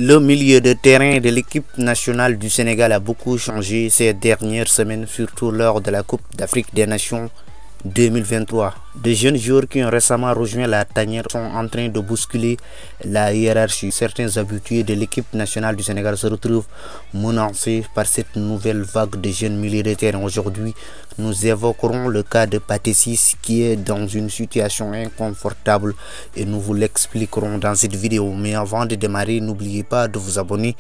Le milieu de terrain de l'équipe nationale du Sénégal a beaucoup changé ces dernières semaines, surtout lors de la Coupe d'Afrique des Nations 2023. De jeunes joueurs qui ont récemment rejoint la tanière sont en train de bousculer la hiérarchie. Certains habitués de l'équipe nationale du Sénégal se retrouvent menacés par cette nouvelle vague de jeunes milieux de terrain. Aujourd'hui, nous évoquerons le cas de Pathé Ciss qui est dans une situation inconfortable et nous vous l'expliquerons dans cette vidéo. Mais avant de démarrer, n'oubliez pas de vous abonner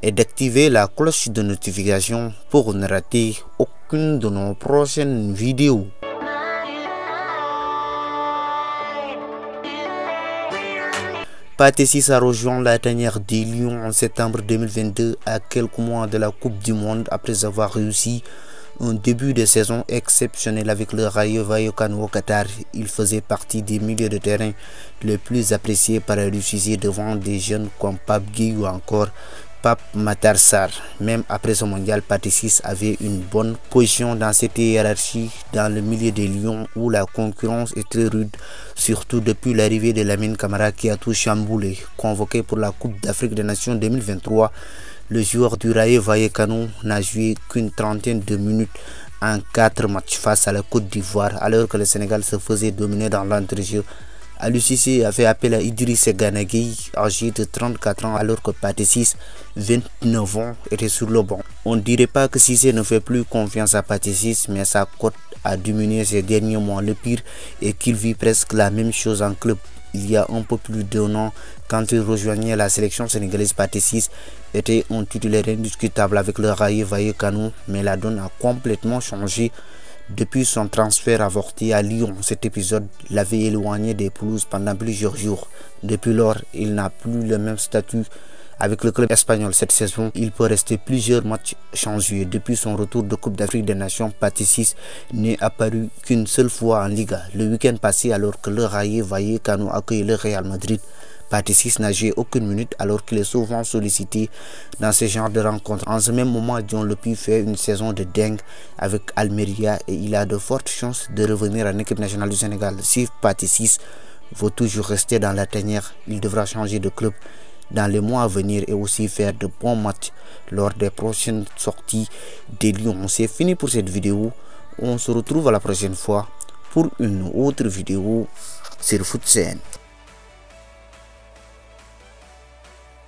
et d'activer la cloche de notification pour ne rater aucune de nos prochaines vidéos. Pathé Ciss a rejoint la tanière des Lions en septembre 2022 à quelques mois de la Coupe du Monde après avoir réussi un début de saison exceptionnel avec le Rayo Vallecano au Qatar. Il faisait partie des milieux de terrain les plus appréciés par l'UCC devant des jeunes comme Pape Gueye ou encore Pape Matar Sarr. Même après ce mondial, Pathé Ciss avait une bonne position dans cette hiérarchie dans le milieu des Lions où la concurrence est très rude, surtout depuis l'arrivée de Lamine Camara qui a tout chamboulé. Convoqué pour la Coupe d'Afrique des Nations 2023, le joueur du Rayo Vallecano n'a joué qu'une trentaine de minutes en 4 matchs face à la Côte d'Ivoire alors que le Sénégal se faisait dominer dans l'entrejeu. L'UCC a fait appel à Idrissa Gana Gueye, âgé de 34 ans, alors que Pathé Ciss, 29 ans, était sur le banc. On ne dirait pas que Cissé ne fait plus confiance à Pathé Ciss, mais sa cote a diminué ces derniers mois. Le pire est qu'il vit presque la même chose en club. Il y a un peu plus d'un an, quand il rejoignait la sélection sénégalaise, Pathé Ciss était un titulaire indiscutable avec le Rayo Vallecano, mais la donne a complètement changé depuis son transfert avorté à Lyon. Cet épisode l'avait éloigné des pelouses pendant plusieurs jours. Depuis lors, il n'a plus le même statut avec le club espagnol. Cette saison, il peut rester plusieurs matchs sans jouer. Depuis son retour de Coupe d'Afrique des Nations, Pathé Ciss n'est apparu qu'une seule fois en Liga. Le week-end passé, alors que le Rayo Vallecano accueille le Real Madrid, Pathé Ciss n'a joué aucune minute alors qu'il est souvent sollicité dans ce genre de rencontres. En ce même moment, Dion Lopy fait une saison de dingue avec Almeria et il a de fortes chances de revenir en équipe nationale du Sénégal. Si Pathé Ciss veut toujours rester dans la tanière, il devra changer de club dans les mois à venir et aussi faire de bons matchs lors des prochaines sorties des Lions. C'est fini pour cette vidéo. On se retrouve à la prochaine fois pour une autre vidéo sur FootSen.